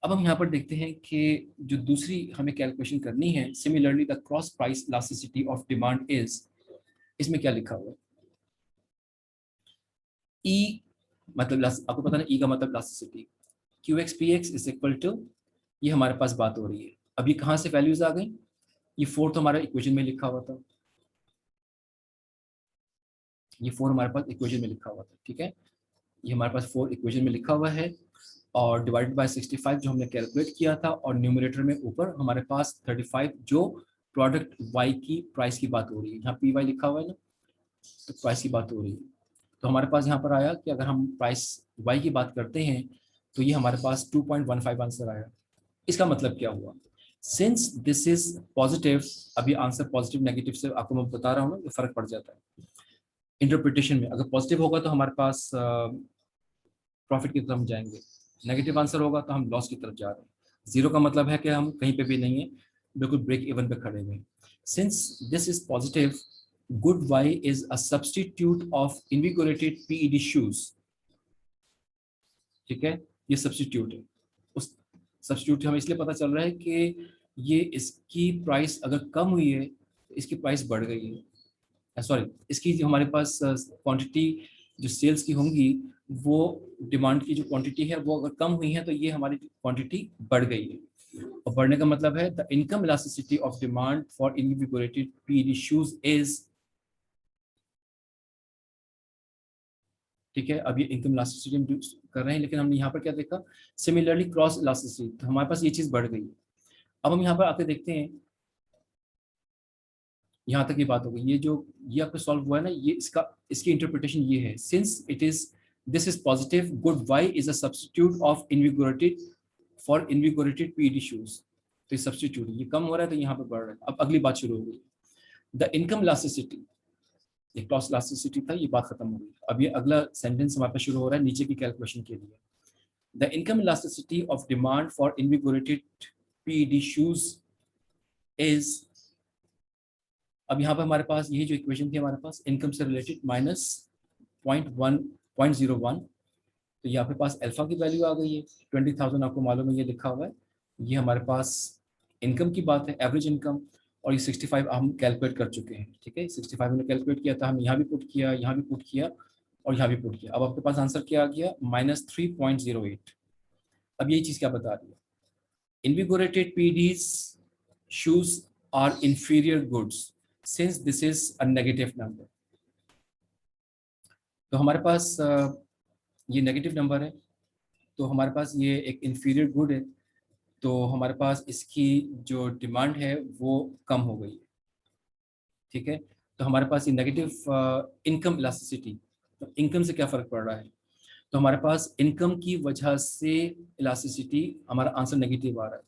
अब हम यहाँ पर देखते हैं कि जो दूसरी हमें कैलकुलेशन करनी है, similarly the cross price elasticity of demand is, इसमें क्या लिखा हुआ है, ई मतलब आपको पता है ई का मतलब elasticity, QX PX is equal to, ये हमारे पास बात हो रही है। अब ये कहाँ से वैल्यूज आ गई, ये 4 तो हमारा इक्वेशन में लिखा हुआ था, ये 4 हमारे पास इक्वेशन में लिखा हुआ था, ठीक है, ये हमारे पास 4 इक्वेशन में लिखा हुआ है, और डिवाइडेड बाय 65 जो हमने कैलकुलेट किया था, और न्यूमरेटर में ऊपर हमारे पास 35 जो प्रोडक्ट Y की प्राइस की बात हो रही है, यहाँ PY लिखा हुआ है ना, तो प्राइस की बात हो रही है। तो हमारे पास यहाँ पर आया कि अगर हम प्राइस Y की बात करते हैं तो ये हमारे पास 2.15 आंसर आया। इसका मतलब क्या हुआ, सिंस दिस इज पॉजिटिव, अभी आंसर पॉजिटिव नेगेटिव से आपको मैं बता रहा हूँ ना, फर्क पड़ जाता है इंटरप्रिटेशन में। अगर पॉजिटिव होगा तो हमारे पास प्रॉफिट की तरफ हम जाएंगे, नेगेटिव आंसर होगा तो हम लॉस की तरफ जा रहे हैं। जीरो का मतलब है कि हम कहीं पे भी नहीं है, बिल्कुल ब्रेक इवन पे खड़े हुए। Since this is positive, good Y is a substitute of invigorated PED shoes, ठीक है, ये सब्स्टिट्यूट है। उस सब्स्टिट्यूट हमें इसलिए पता चल रहा है कि ये इसकी प्राइस अगर कम हुई है तो इसकी प्राइस बढ़ गई है, सॉरी इसकी जो हमारे पास क्वांटिटी जो सेल्स की होंगी, वो डिमांड की जो क्वांटिटी है वो अगर कम हुई है तो ये हमारी क्वांटिटी बढ़ गई है। और बढ़ने का मतलब है the income elasticity of demand for invigorated PED shoes is, ठीक है। अब ये इनकम इलास्टिसिटी हम कर रहे हैं, लेकिन हमने यहाँ पर क्या देखा, सिमिलरली क्रॉस इलास्टिसिटी, तो हमारे पास ये चीज बढ़ गई है। अब हम यहाँ पर आके देखते हैं, यहाँ तक ये बात हो गई, ये जो ये आपको सॉल्व हुआ है ना, ये इसका इसकी इंटरप्रिटेशन ये है, since it is this is positive, good Y is a substitute of invigorated for invigorated PED shoes. तो ये सब्स्टिट्यूट, ये कम हो रहा है तो यहाँ पे बढ़ रहा है। अब अगली बात शुरू हो गई, द इनकम इलास्टिसिटी, ये क्रॉस इलास्टिसिटी था, ये बात खत्म हो गई। अब ये अगला सेंटेंस हमारे पास शुरू हो रहा है नीचे की कैलकुलेशन के लिए। The income elasticity of demand for invigorated PED shoes is, अब यहाँ पर हमारे पास यही जो इक्वेशन थी हमारे पास, इनकम से रिलेटेड -0.01 तो यहाँ पे पास अल्फा की वैल्यू आ गई है 20,000, आपको मालूम है ये लिखा हुआ है, ये हमारे पास इनकम की बात है, एवरेज इनकम। और ये 65 हम कैलकुलेट कर चुके हैं, ठीक है, 65 हमने कैलकुलेट किया था, हम यहाँ भी पुट किया, यहाँ भी पुट किया और यहाँ भी पुट किया। अब आपके पास आंसर क्या आ गया, -3.08। अब यही चीज़ क्या बता रही है, invigorated PDs shoes are inferior goods since this is a negative number। तो हमारे पास ये नेगेटिव नंबर है, तो हमारे पास ये एक इंफीरियर गुड है, तो हमारे पास इसकी जो डिमांड है वो कम हो गई है, ठीक है। तो हमारे पास ये नेगेटिव इनकम इलास्टिसिटी, तो इनकम से क्या फ़र्क पड़ रहा है, तो हमारे पास इनकम की वजह से इलास्टिसिटी, हमारा आंसर नेगेटिव आ रहा है।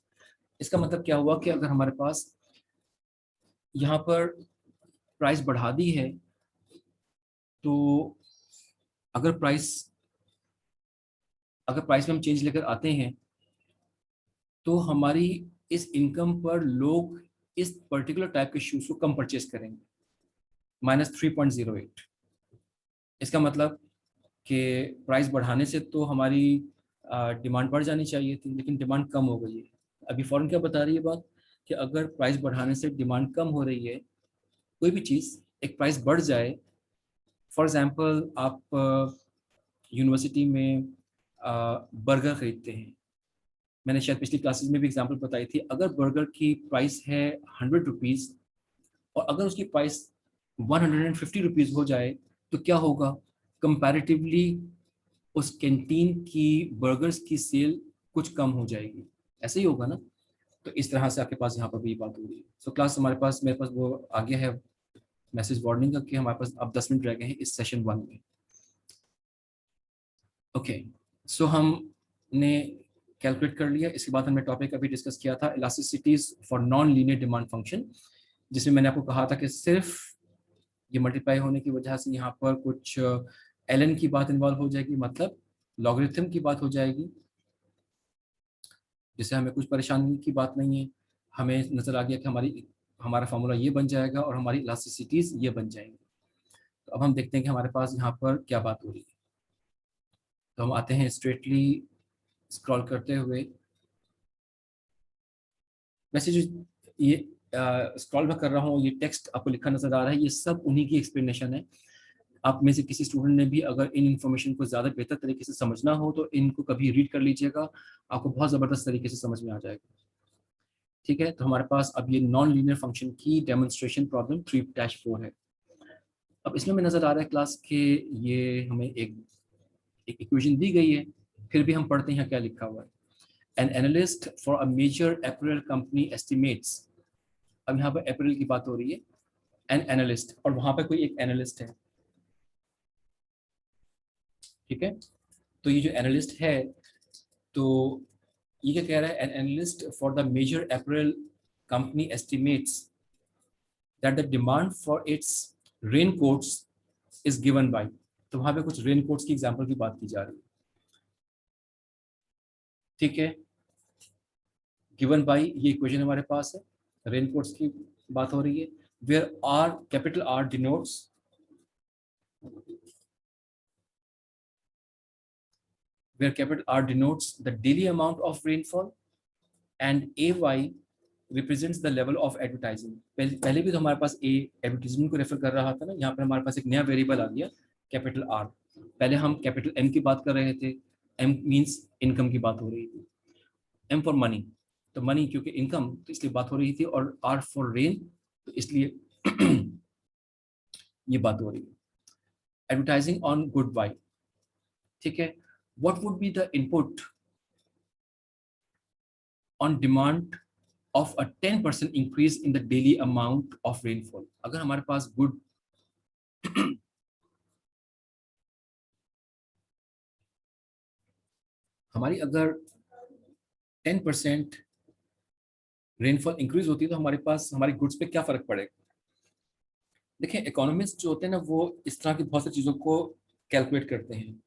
इसका मतलब क्या हुआ कि अगर हमारे पास यहाँ पर प्राइस बढ़ा दी है, तो अगर प्राइस में हम चेंज लेकर आते हैं तो हमारी इस इनकम पर लोग इस पर्टिकुलर टाइप के शूज को कम परचेज करेंगे, -3.08। इसका मतलब कि प्राइस बढ़ाने से तो हमारी डिमांड बढ़ जानी चाहिए थी, लेकिन डिमांड कम हो गई है। अभी फॉरेन क्या बता रही है बात, कि अगर प्राइस बढ़ाने से डिमांड कम हो रही है, कोई भी चीज़ एक प्राइस बढ़ जाए, फॉर एग्जांपल आप यूनिवर्सिटी में बर्गर खरीदते हैं, मैंने शायद पिछली क्लासेस में भी एग्जांपल बताई थी, अगर बर्गर की प्राइस है 100 रुपीज़ और अगर उसकी प्राइस 150 रुपीज़ हो जाए, तो क्या होगा, कंपैरेटिवली उस कैंटीन की बर्गर्स की सेल कुछ कम हो जाएगी, ऐसे ही होगा ना। तो इस तरह से आपके पास यहाँ पर भी बात हो रही है। सो क्लास हमारे पास, मेरे पास वो आ गया है मैसेज वार्निंग का कि हमारे पास अब 10 मिनट रह गए हैं इस सेशन 1 में। ओके, सो हमने कैलकुलेट कर लिया। इसके बाद हमने टॉपिक अभी डिस्कस किया था इलास्टिसिटीज for non linear demand function, जिसमें मैंने आपको कहा था कि सिर्फ ये मल्टीप्लाई होने की वजह से यहाँ पर कुछ ln की बात इन्वॉल्व हो जाएगी, मतलब लॉगरिथम की बात हो जाएगी, जिससे हमें कुछ परेशानी की बात नहीं है। हमें नजर आ गया कि हमारा फॉर्मूला ये बन जाएगा और हमारी इलास्टिसिटीज ये बन जाएंगी। तो अब हम देखते हैं कि हमारे पास यहाँ पर क्या बात हो रही है। तो हम आते हैं स्ट्रेटली स्क्रॉल करते हुए, वैसे जो ये स्क्रॉल मैं कर रहा हूँ, ये टेक्स्ट आपको लिखा नजर आ रहा है, ये सब उन्हीं की एक्सप्लेनेशन है। आप में से किसी स्टूडेंट ने भी अगर इन इन्फॉर्मेशन को ज़्यादा बेहतर तरीके से समझना हो तो इनको कभी रीड कर लीजिएगा, आपको बहुत ज़बरदस्त तरीके से समझ में आ जाएगा, ठीक है। तो हमारे पास अब ये नॉन लीनियर फंक्शन की डेमोन्स्ट्रेशन प्रॉब्लम 3-4 है। अब इसमें हमें नजर आ रहा है क्लास के, ये हमें एक इक्वेशन दी गई है, फिर भी हम पढ़ते हैं क्या लिखा हुआ है। An analyst for a major apparel company estimates, अब यहाँ पर apparel की बात हो रही है, an analyst, और वहां पर कोई एक एनालिस्ट है, ठीक है। तो ये जो एनालिस्ट है, तो ये क्या कह रहा है, an analyst for the major apparel company estimates that the demand for its raincoats is given by, तो वहां पे कुछ रेनकोट्स की एग्जांपल की बात की जा रही है, ठीक है। गिवन बाई ये इक्वेशन हमारे पास है, रेनकोट्स की बात हो रही है, where R capital R denotes where capital R denotes the daily amount of rainfall and AY represents the level of advertising। पहले भी तो हमारे पास A एडवर्टाइजमेंट को रेफर कर रहा था ना, यहाँ पर हमारे पास एक नया वेरिएबल आ गया कैपिटल R। पहले हम कैपिटल M की बात कर रहे थे, M मींस इनकम की बात हो रही थी, M फॉर मनी, तो मनी क्योंकि इनकम तो इसलिए बात हो रही थी, और R फॉर रेन तो इसलिए ये बात हो रही है। एडवर्टाइजिंग ऑन गुड बाय, ठीक है। What would be the input on demand of a 10% increase in the daily amount of rainfall? अगर हमारे पास गुड हमारी अगर 10% रेनफॉल इंक्रीज होती है तो हमारे पास हमारी गुड्स पे क्या फर्क पड़ेगा। देखिए इकोनॉमिस्ट जो होते हैं ना, वो इस तरह की बहुत सी चीज़ों को कैलकुलेट करते हैं।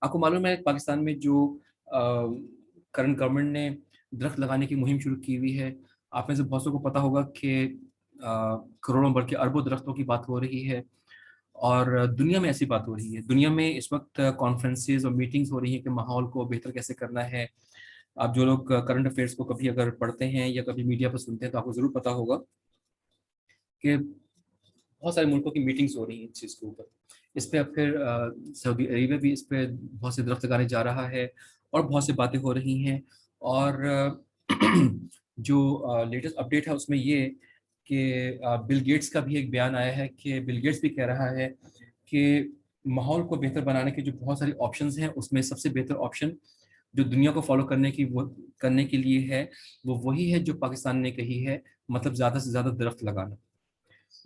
आपको मालूम है पाकिस्तान में जो करंट गवर्नमेंट ने दरख्त लगाने की मुहिम शुरू की हुई है, आप में से बहुत सौ को पता होगा कि करोड़ों बल्कि अरबों दरख्तों की बात हो रही है, और दुनिया में ऐसी बात हो रही है, दुनिया में इस वक्त कॉन्फ्रेंसेज और मीटिंग्स हो रही हैं कि माहौल को बेहतर कैसे करना है। आप जो लोग करंट अफेयर्स को कभी अगर पढ़ते हैं या कभी मीडिया पर सुनते हैं तो आपको जरूर पता होगा कि बहुत सारे मुल्कों की मीटिंग्स हो रही हैं इस चीज़ के ऊपर। इस पे अब फिर सऊदी अरेबिया भी इस पे बहुत से दरख्त लगाने जा रहा है और बहुत से बातें हो रही हैं। और जो लेटेस्ट अपडेट है उसमें ये कि बिल गेट्स का भी एक बयान आया है कि बिल गेट्स भी कह रहा है कि माहौल को बेहतर बनाने के जो बहुत सारे ऑप्शंस हैं उसमें सबसे बेहतर ऑप्शन जो दुनिया को फॉलो वो करने के लिए है वो वही है जो पाकिस्तान ने कही है, मतलब ज़्यादा से ज़्यादा दरख्त लगाना।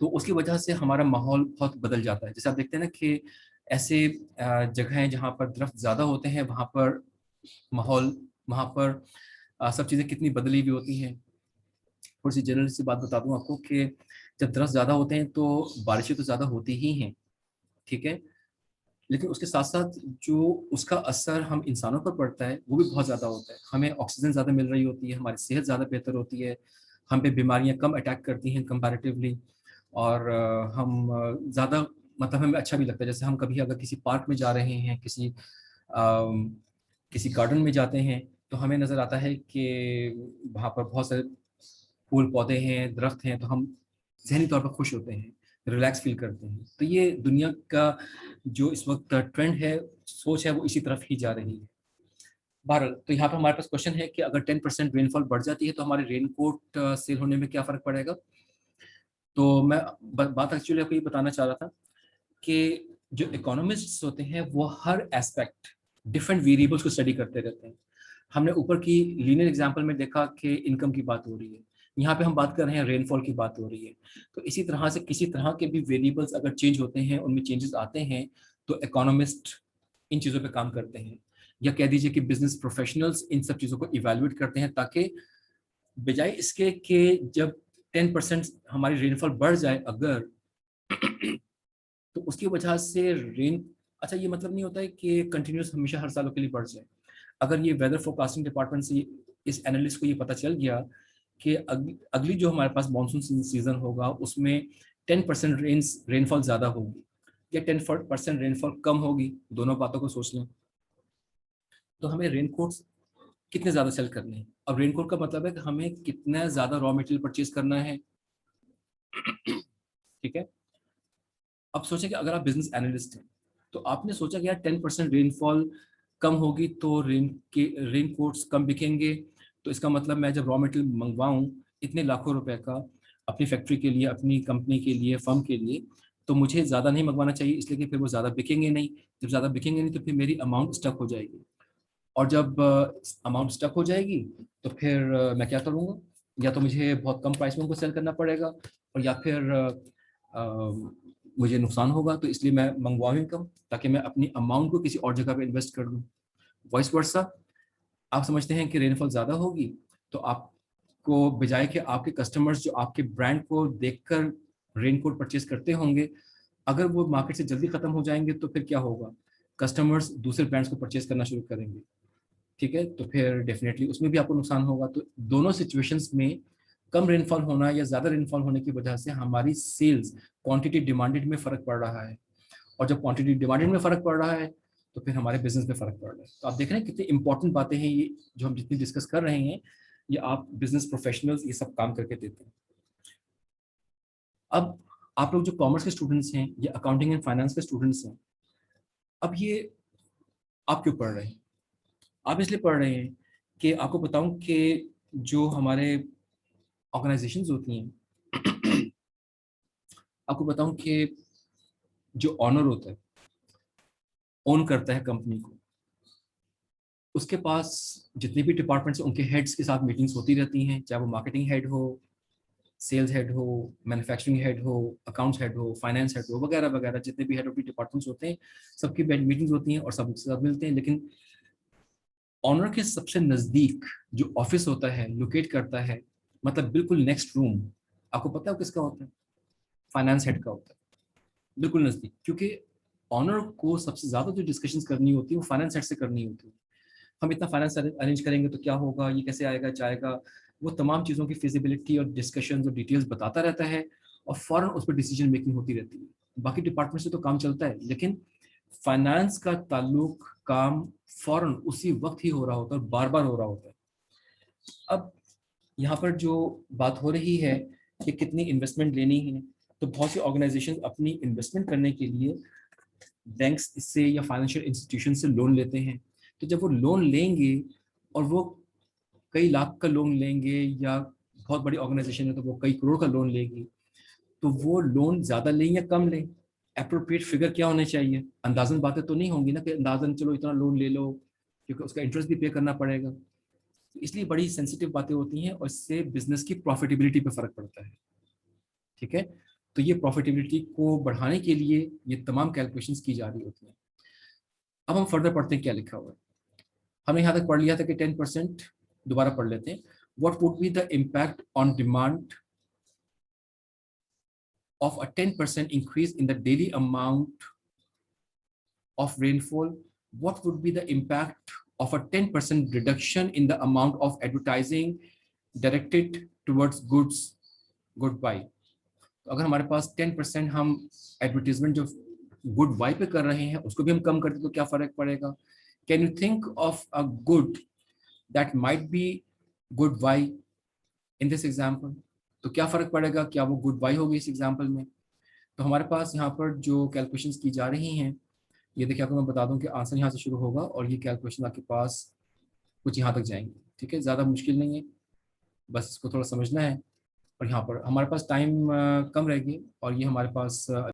तो उसकी वजह से हमारा माहौल बहुत बदल जाता है। जैसे आप देखते हैं ना कि ऐसे जगह हैं जहाँ पर दरख्त ज़्यादा होते हैं, वहाँ पर माहौल, वहाँ पर सब चीज़ें कितनी बदली हुई होती हैं। थोड़ी सी जनरल सी बात बता दूं आपको कि जब दरख्त ज़्यादा होते हैं तो बारिशें तो ज़्यादा होती ही हैं, ठीक है, लेकिन उसके साथ साथ जो उसका असर हम इंसानों पर पड़ता है वो भी बहुत ज़्यादा होता है। हमें ऑक्सीजन ज़्यादा मिल रही होती है, हमारी सेहत ज़्यादा बेहतर होती है, हम पे बीमारियां कम अटैक करती हैं कंपैरेटिवली। और हम ज़्यादा, मतलब हमें अच्छा भी लगता है। जैसे हम कभी अगर किसी पार्क में जा रहे हैं, किसी गार्डन में जाते हैं तो हमें नज़र आता है कि वहाँ पर बहुत सारे फूल पौधे हैं, दरख्त हैं, तो हम जहनी तौर पर खुश होते हैं, रिलैक्स फील करते हैं। तो ये दुनिया का जो इस वक्त ट्रेंड है, सोच है, वो इसी तरफ ही जा रही है। बहरहाल, तो यहाँ पर हमारे पास क्वेश्चन है कि अगर 10% रेनफॉल बढ़ जाती है तो हमारे रेनकोट सेल होने में क्या फ़र्क पड़ेगा। तो मैं बात एक्चुअली आपको ये बताना चाह रहा था कि जो इकोनॉमिस्ट्स होते हैं वो हर एस्पेक्ट, डिफरेंट वेरिएबल्स को स्टडी करते रहते हैं। हमने ऊपर की लीनियर एग्जांपल में देखा कि इनकम की बात हो रही है, यहाँ पे हम बात कर रहे हैं रेनफॉल की बात हो रही है। तो इसी तरह से किसी तरह के भी वेरिएबल्स अगर चेंज होते हैं, उनमें चेंजेस आते हैं, तो इकोनॉमिस्ट इन चीज़ों पे काम करते हैं, या कह दीजिए कि बिजनेस प्रोफेशनल्स इन सब चीज़ों को इवेल्युएट करते हैं, ताकि बजाय इसके कि जब 10% हमारी रेनफॉल बढ़ जाए अगर, तो उसकी वजह से रेन, अच्छा ये मतलब नहीं होता है कि कंटिन्यूस हमेशा हर सालों के लिए बढ़ जाए। अगर ये वेदर फोरकास्टिंग डिपार्टमेंट से इस एनालिस्ट को ये पता चल गया कि अगली जो हमारे पास मानसून सीजन होगा उसमें 10% रेनफॉल ज़्यादा होगी या 10% रेनफॉल कम होगी, दोनों बातों को सोच लें, तो हमें रेनकोट्स कितने ज़्यादा सेल करने हैं। अब रेनकोट का मतलब है कि हमें कितना ज़्यादा रॉ मटेरियल परचेज करना है, ठीक है। अब सोचें कि अगर आप बिजनेस एनालिस्ट हैं तो आपने सोचा कि यार 10% रेनफॉल कम होगी तो रेन कोट्स कम बिकेंगे, तो इसका मतलब मैं जब रॉ मटेरियल मंगवाऊं इतने लाखों रुपए का अपनी फैक्ट्री के लिए, अपनी कंपनी के लिए, फर्म के लिए, तो मुझे ज़्यादा नहीं मंगवाना चाहिए, इसलिए कि फिर वो ज़्यादा बिकेंगे नहीं। जब ज़्यादा बिकेंगे नहीं तो फिर मेरी अमाउंट स्टक हो जाएगी, और जब अमाउंट स्टक हो जाएगी तो फिर मैं क्या करूँगा, या तो मुझे बहुत कम प्राइस में उनको सेल करना पड़ेगा, और या फिर मुझे नुकसान होगा, तो इसलिए मैं मंगवाऊँ ही कम ताकि मैं अपनी अमाउंट को किसी और जगह पे इन्वेस्ट कर दूँ। वॉइस वर्सा, आप समझते हैं कि रेनफॉल ज़्यादा होगी तो आपको बजाय कि आपके कस्टमर्स जो आपके ब्रांड को देखकर रेनकोट परचेज करते होंगे, अगर वो मार्केट से जल्दी खत्म हो जाएंगे तो फिर क्या होगा, कस्टमर्स दूसरे ब्रांड्स को परचेज करना शुरू करेंगे, ठीक है, तो फिर डेफिनेटली उसमें भी आपको नुकसान होगा। तो दोनों सिचुएशंस में कम रेनफॉल होना या ज़्यादा रेनफॉल होने की वजह से हमारी सेल्स क्वांटिटी डिमांडेड में फ़र्क पड़ रहा है, और जब क्वांटिटी डिमांडेड में फ़र्क पड़ रहा है तो फिर हमारे बिजनेस में फ़र्क पड़ रहा है। तो आप देख रहे हैं कितनी इंपॉर्टेंट बातें हैं ये जो हम जितनी डिस्कस कर रहे हैं, ये आप बिजनेस प्रोफेशनल्स ये सब काम करके देते हैं। अब आप लोग जो कॉमर्स के स्टूडेंट्स हैं या अकाउंटिंग एंड फाइनेंस के स्टूडेंट्स हैं, अब ये आप क्यों पढ़ रहे हैं, आप इसलिए पढ़ रहे हैं कि आपको बताऊं कि जो हमारे ऑर्गेनाइजेशंस होती हैं, आपको बताऊं कि जो ऑनर होता है, ओन करता है कंपनी को, उसके पास जितने भी डिपार्टमेंट्स हैं उनके हेड्स के साथ मीटिंग्स होती रहती हैं, चाहे वो मार्केटिंग हेड हो, सेल्स हेड हो, मैन्युफैक्चरिंग हेड हो, अकाउंट्स हेड हो, फाइनेंस हेड हो, वगैरह वगैरह, जितने भी हेड ऑफ डिपार्टमेंट्स होते हैं सबकी मीटिंग्स होती हैं और सब सब मिलते हैं। लेकिन ऑनर के सबसे नज़दीक जो ऑफिस होता है, लोकेट करता है, मतलब बिल्कुल नेक्स्ट रूम, आपको पता है वो किसका होता है, फाइनेंस हेड का होता है, बिल्कुल नज़दीक। क्योंकि ऑनर को सबसे ज़्यादा जो डिस्कशंस करनी होती है वो फाइनेंस हेड से करनी होती है। हम इतना फाइनेंस अरेंज करेंगे तो क्या होगा, ये कैसे आएगा जाएगा, वो तमाम चीज़ों की फिजिबिलिटी और डिस्कशन और डिटेल्स बताता रहता है, और फौरन उस पर डिसीजन मेकिंग होती रहती है। बाकी डिपार्टमेंट से तो काम चलता है, लेकिन फाइनेंस का ताल्लुक काम फौरन उसी वक्त ही हो रहा होता है, बार बार हो रहा होता है। अब यहाँ पर जो बात हो रही है कि कितनी इन्वेस्टमेंट लेनी है, तो बहुत सी ऑर्गेनाइजेशन अपनी इन्वेस्टमेंट करने के लिए बैंक्स से या फाइनेंशियल इंस्टीट्यूशन से लोन लेते हैं। तो जब वो लोन लेंगे और वो कई लाख का लोन लेंगे, या बहुत बड़ी ऑर्गेनाइजेशन है तो वो कई करोड़ का लोन लेगी, तो वो लोन ज्यादा लें या कम लें, अप्रोप्रिएट फिगर क्या होने चाहिए? अंदाजन बातें तो नहीं होंगी ना कि अंदाजन चलो इतना लोन ले लो, क्योंकि उसका इंटरेस्ट भी पे करना पड़ेगा। तो इसलिए बड़ी सेंसिटिव बातें होती हैं और इससे बिजनेस की प्रॉफिटेबिलिटी पे फर्क पड़ता है। ठीक है, तो ये प्रॉफिटेबिलिटी को बढ़ाने के लिए ये तमाम कैलकुलेशंस की जा रही होती हैं। अब हम फर्दर पढ़ते हैं क्या लिखा हुआ है। हमने यहाँ तक पढ़ लिया था कि 10%, दोबारा पढ़ लेते हैं। What would be the impact on demand of a 10% increase in the daily amount of rainfall? What would be the impact of a 10% reduction in the amount of advertising directed towards goods, good buy? तो अगर हमारे पास 10% हम advertisement जो good bye पे कर रहे हैं उसको भी हम कम करते तो क्या फर्क पड़ेगा? Can you think of a good that might be good buy in this example? तो क्या फर्क पड़ेगा, क्या वो गुड बाय होगी इस एग्जाम्पल में? तो हमारे पास यहाँ पर जो कैलकुलेशंस की जा रही हैं, ये देखिए आपको मैं बता दूं कि आंसर यहाँ से शुरू होगा और ये कैलकुलेशन आपके पास कुछ यहाँ तक जाएंगे। ठीक है, ज़्यादा मुश्किल नहीं है, बस इसको थोड़ा समझना है। और यहाँ पर हमारे पास टाइम कम रहेगी और ये हमारे पास